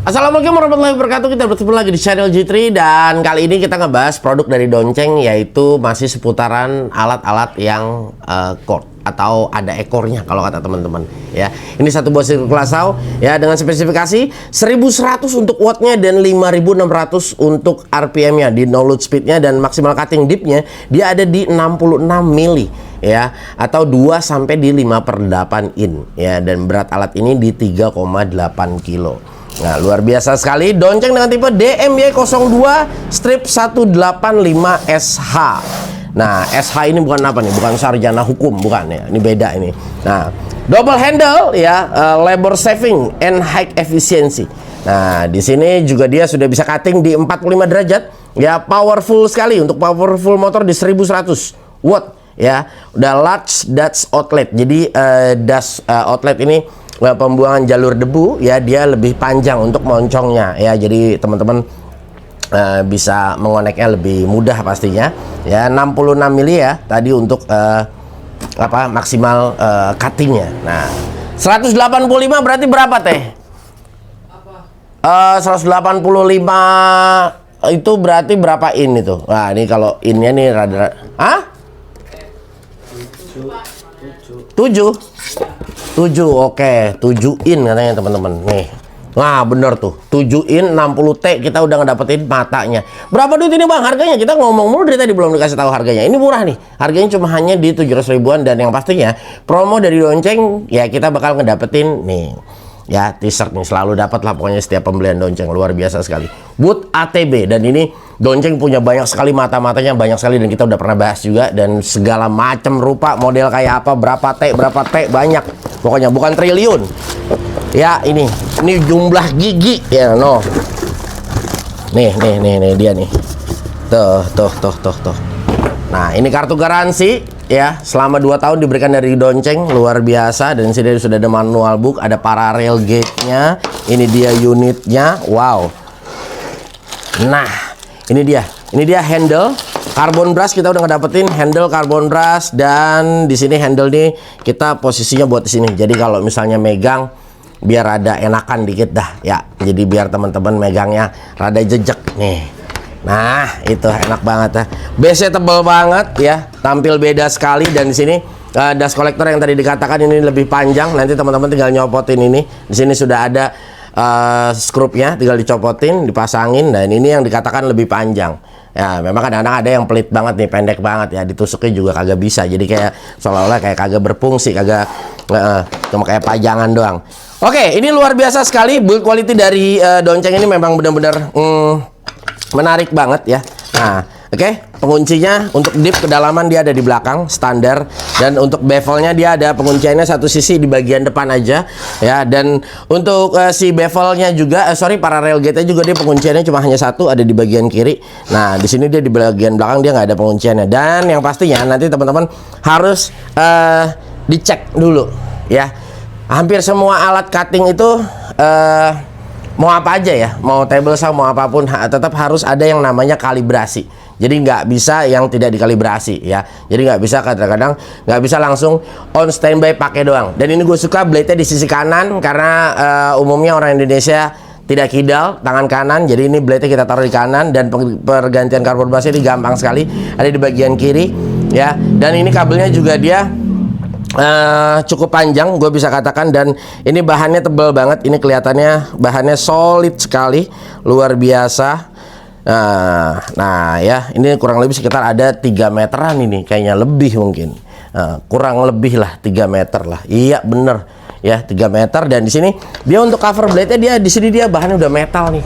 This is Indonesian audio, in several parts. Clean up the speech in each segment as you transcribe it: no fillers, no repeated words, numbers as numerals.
Assalamualaikum warahmatullahi wabarakatuh. Kita bertemu lagi di channel G3 dan kali ini kita ngebahas produk dari Donceng, yaitu masih seputaran alat-alat yang cord atau ada ekornya kalau kata teman-teman ya. Ini satu buah sirkular saw ya dengan spesifikasi 1100 untuk wattnya dan 5600 untuk RPM-nya di no load speed-nya, dan maksimal cutting dip-nya dia ada di 66 mili ya, atau 2 sampai di 5/8 in ya, dan berat alat ini di 3,8 kilo. Nah, luar biasa sekali. Donceng dengan tipe DMY02 strip 185SH. Nah, SH ini bukan apa nih? Bukan sarjana hukum, bukan ya. Ini beda ini. Nah, double handle ya, labor saving and high efficiency. Nah, di sini juga dia sudah bisa cutting di 45 derajat ya, powerful sekali untuk powerful motor di 1100 watt ya. Udah large dust outlet. Jadi dust outlet ini pembuangan jalur debu ya, dia lebih panjang untuk moncongnya ya, jadi teman-teman bisa mengoneknya lebih mudah pastinya ya. 66 mili ya tadi untuk maksimal cuttingnya. Nah, 185 berarti berapa teh? 185 itu berarti berapa in itu? Nah, ini kalau innya nih rada, 7, oke, 7 in katanya teman-teman nih. Nah bener tuh, 7 in 60T kita udah ngedapetin matanya. Berapa duit ini bang harganya? Kita ngomong mulu dari tadi belum dikasih tahu harganya. Ini murah nih, harganya cuma hanya di 700 ribuan, dan yang pastinya promo dari Donceng ya, kita bakal ngedapetin nih ya, t-shirt nih selalu dapat lah pokoknya setiap pembelian Donceng. Luar biasa sekali, Wood ATB, dan ini Donceng punya banyak sekali mata-matanya, banyak sekali, dan kita udah pernah bahas juga, dan segala macam rupa model kayak apa, berapa T banyak pokoknya, bukan triliun ya. Ini jumlah gigi ya, no. Nih dia nih, tuh. Nah, ini kartu garansi ya, selama 2 tahun diberikan dari Donceng, luar biasa. Dan sini sudah ada manual book, ada parallel gauge-nya, ini dia unitnya, wow. Nah, ini dia handle carbon brush. Kita udah ngedapetin handle carbon brush, dan di sini handle nih kita posisinya buat di sini. Jadi kalau misalnya megang biar ada enakan dikit dah ya. Jadi biar teman-teman megangnya rada jejek nih. Nah, itu enak banget ya. Base-nya tebal banget ya, tampil beda sekali. Dan di sini dust collector yang tadi dikatakan ini lebih panjang. Nanti teman-teman tinggal nyopotin ini. Di sini sudah ada skrupnya, tinggal dicopotin, dipasangin. Dan ini yang dikatakan lebih panjang. Ya, memang kadang-kadang ada yang pelit banget nih, pendek banget ya, ditusuknya juga kagak bisa. Jadi kayak seolah-olah kayak kagak berfungsi, kagak cuma kayak pajangan doang. Oke, ini luar biasa sekali. Build quality dari Donceng ini memang benar-benar menarik banget ya. Nah, oke, penguncinya untuk dip kedalaman dia ada di belakang standar, dan untuk bevelnya dia ada pengunciannya satu sisi di bagian depan aja ya. Dan untuk si bevelnya juga parallel gate-nya juga dia pengunciannya cuma hanya satu, ada di bagian kiri. Nah, di sini dia di bagian belakang dia nggak ada pengunciannya. Dan yang pastinya nanti teman-teman harus dicek dulu ya. Hampir semua alat cutting itu mau apa aja ya, mau table saw mau apapun, tetap harus ada yang namanya kalibrasi. Jadi nggak bisa yang tidak dikalibrasi ya. Jadi nggak bisa, kadang-kadang nggak bisa langsung on standby pakai doang. Dan ini gue suka blade-nya di sisi kanan, karena umumnya orang Indonesia tidak kidal tangan kanan. Jadi ini blade-nya kita taruh di kanan, dan pergantian carbon brush ini gampang sekali, ada di bagian kiri ya. Dan ini kabelnya juga dia cukup panjang, gue bisa katakan, dan ini bahannya tebal banget. Ini kelihatannya bahannya solid sekali, luar biasa. Nah ya, ini kurang lebih sekitar ada 3 meteran ini, kayaknya lebih mungkin, kurang lebih lah 3 meter lah. Iya bener ya, 3 meter. Dan di sini dia untuk cover blade-nya dia di sini dia bahannya udah metal nih.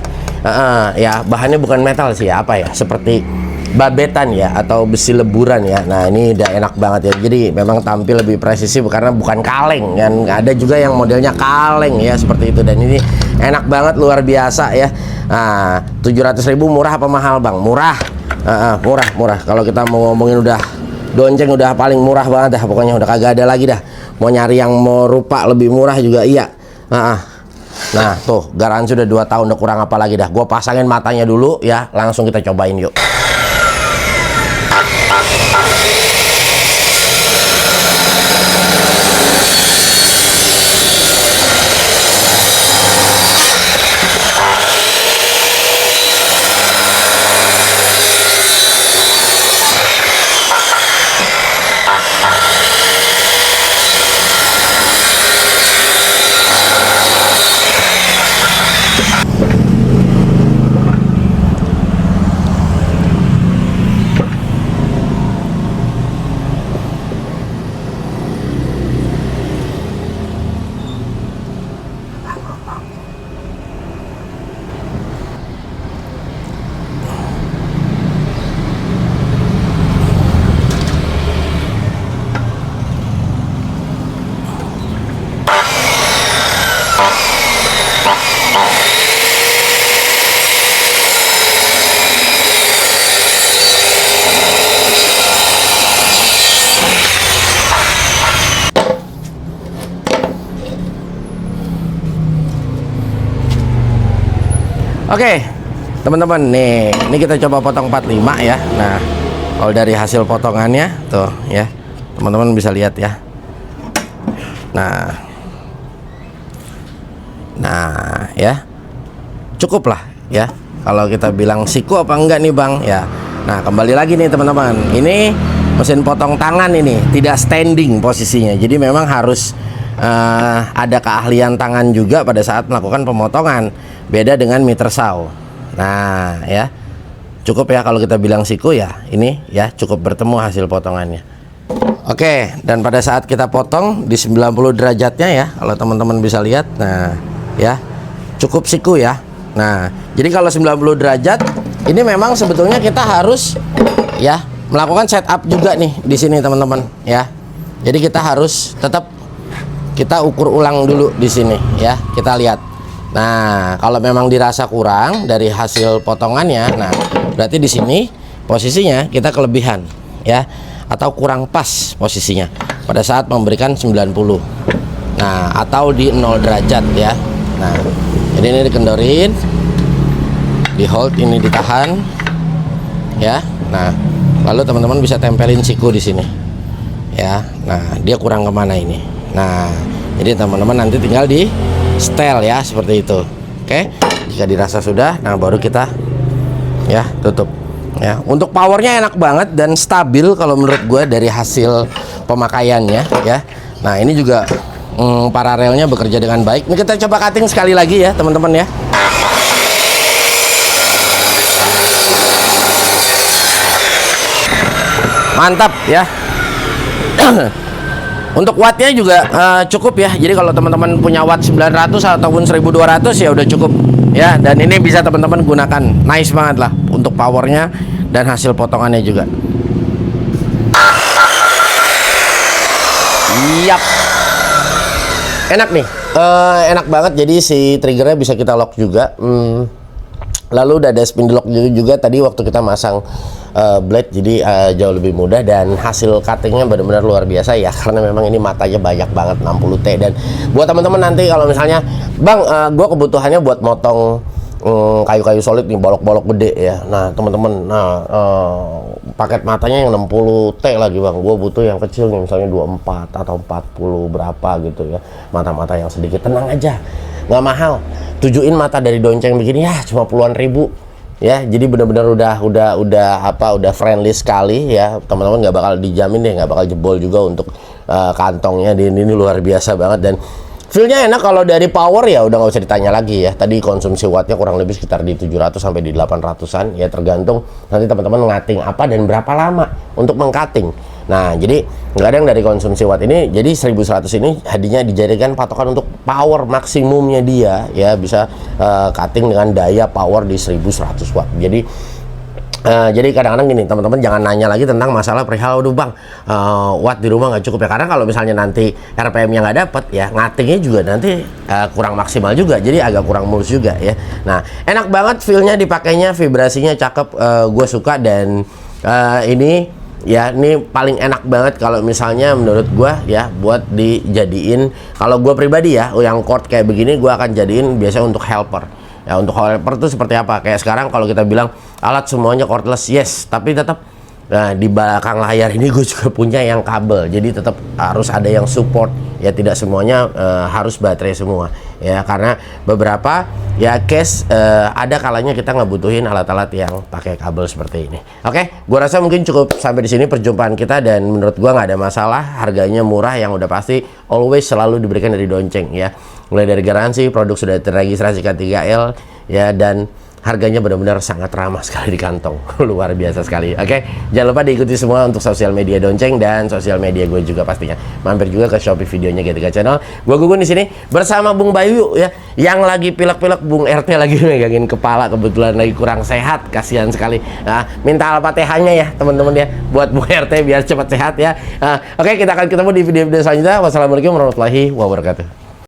Ya bahannya bukan metal sih, apa ya, seperti babetan ya, atau besi leburan ya. Nah, ini udah enak banget ya. Jadi memang tampil lebih presisi karena bukan kaleng kan. Ada juga yang modelnya kaleng ya, seperti itu. Dan ini enak banget, luar biasa ya. Nah, 700 ribu murah apa mahal bang? Murah. Murah. Kalau kita mau ngomongin udah Donceng udah paling murah banget dah. Pokoknya udah kagak ada lagi dah. Mau nyari yang mau rupa lebih murah juga iya. Nah tuh, garansi udah 2 tahun, udah kurang apa lagi dah. Gue pasangin matanya dulu ya, langsung kita cobain yuk. Oke, teman-teman, nih, ini kita coba potong 45 ya. Nah, kalau dari hasil potongannya tuh ya, teman-teman bisa lihat ya. Nah ya, cukup lah ya. Kalau kita bilang siku apa enggak nih bang ya. Nah, kembali lagi nih teman-teman, ini mesin potong tangan ini tidak standing posisinya, jadi memang harus ada keahlian tangan juga pada saat melakukan pemotongan. Beda dengan meter saw. Nah ya, cukup ya kalau kita bilang siku ya, ini ya cukup bertemu hasil potongannya. Oke, dan pada saat kita potong di 90 derajatnya ya, kalau teman-teman bisa lihat, nah ya cukup siku ya. Nah, jadi kalau 90 derajat ini memang sebetulnya kita harus ya melakukan setup juga nih di sini teman-teman ya. Jadi kita harus tetap kita ukur ulang dulu di sini ya, kita lihat. Nah, kalau memang dirasa kurang dari hasil potongannya, nah berarti di sini posisinya kita kelebihan ya, atau kurang pas posisinya pada saat memberikan 90. Nah, atau di 0 derajat ya. Nah, jadi ini dikendorin, di hold, ini ditahan ya. Nah, lalu teman-teman bisa tempelin siku di sini ya. Nah, dia kurang kemana ini. Nah, jadi teman-teman nanti tinggal di setel ya, seperti itu. Oke, jika dirasa sudah, nah baru kita ya tutup ya. Untuk powernya enak banget dan stabil kalau menurut gue dari hasil pemakaiannya ya. Nah, ini juga paralelnya bekerja dengan baik. Ini kita coba cutting sekali lagi ya teman-teman ya. Mantap ya. Untuk wattnya juga cukup ya. Jadi kalau teman-teman punya watt 900 ataupun 1200 ya udah cukup ya. Dan ini bisa teman-teman gunakan, nice banget lah untuk powernya dan hasil potongannya juga. Yap, enak nih, enak banget. Jadi si triggernya bisa kita lock juga. Lalu udah ada spindle lock juga tadi waktu kita masang blade, jadi jauh lebih mudah dan hasil cuttingnya benar-benar luar biasa ya, karena memang ini matanya banyak banget 60T. Dan buat teman-teman nanti kalau misalnya bang, gue kebutuhannya buat motong kayu-kayu solid nih, bolok-bolok gede ya. Nah teman-teman, paket matanya yang 60T lagi bang, gue butuh yang kecil nih, misalnya 24 atau 40 berapa gitu ya, mata-mata yang sedikit. Tenang aja, nggak mahal. Tujuin mata dari Donceng begini ya cuma puluhan ribu ya. Jadi benar-benar udah friendly sekali ya teman-teman. Nggak bakal dijamin deh, nggak bakal jebol juga untuk kantongnya. Ini luar biasa banget dan feelnya enak. Kalau dari power ya udah nggak usah ditanya lagi ya. Tadi konsumsi wattnya kurang lebih sekitar di 700 sampai di 800-an ya, tergantung nanti teman-teman ngating apa dan berapa lama untuk mengkating. Nah, jadi nggak ada yang dari konsumsi watt ini. Jadi 1100 ini hadinya dijadikan patokan untuk power maksimumnya dia ya, bisa cutting dengan daya power di 1100 watt. Jadi kadang-kadang gini teman-teman, jangan nanya lagi tentang masalah perihal aduh bang, watt di rumah nggak cukup ya, karena kalau misalnya nanti RPM-nya nggak dapet ya, ngatingnya juga nanti kurang maksimal juga, jadi agak kurang mulus juga ya. Nah, enak banget feel-nya dipakainya, vibrasinya cakep, gue suka. Dan ini ya, ini paling enak banget kalau misalnya menurut gue ya buat dijadiin. Kalau gue pribadi ya, yang cord kayak begini gue akan jadiin biasanya untuk helper. Ya, untuk helper tuh seperti apa? Kayak sekarang kalau kita bilang alat semuanya cordless, yes, tapi tetap di belakang layar ini gue juga punya yang kabel. Jadi tetap harus ada yang support. Ya, tidak semuanya harus baterai semua. Ya, karena beberapa ya case ada kalanya kita ngebutuhin alat-alat yang pakai kabel seperti ini. Oke, gue rasa mungkin cukup sampai di sini perjumpaan kita, dan menurut gue nggak ada masalah. Harganya murah, yang udah pasti always selalu diberikan dari Donceng ya. Mulai dari garansi, produk sudah terregistrasi K3L ya, dan harganya benar-benar sangat ramah sekali di kantong. Luar biasa sekali. Oke, jangan lupa diikuti semua untuk sosial media Donceng dan sosial media gue juga pastinya. Mampir juga ke Shopee videonya G3 Channel. Gue Gugun di sini bersama Bung Bayu ya, yang lagi pilek-pilek. Bung RT lagi megangin kepala, kebetulan lagi kurang sehat, kasihan sekali. Nah, minta Al-Fatihahnya ya teman-teman ya, buat Bung RT biar cepat sehat ya. Oke, kita akan ketemu di video-video selanjutnya. Wassalamualaikum warahmatullahi wabarakatuh.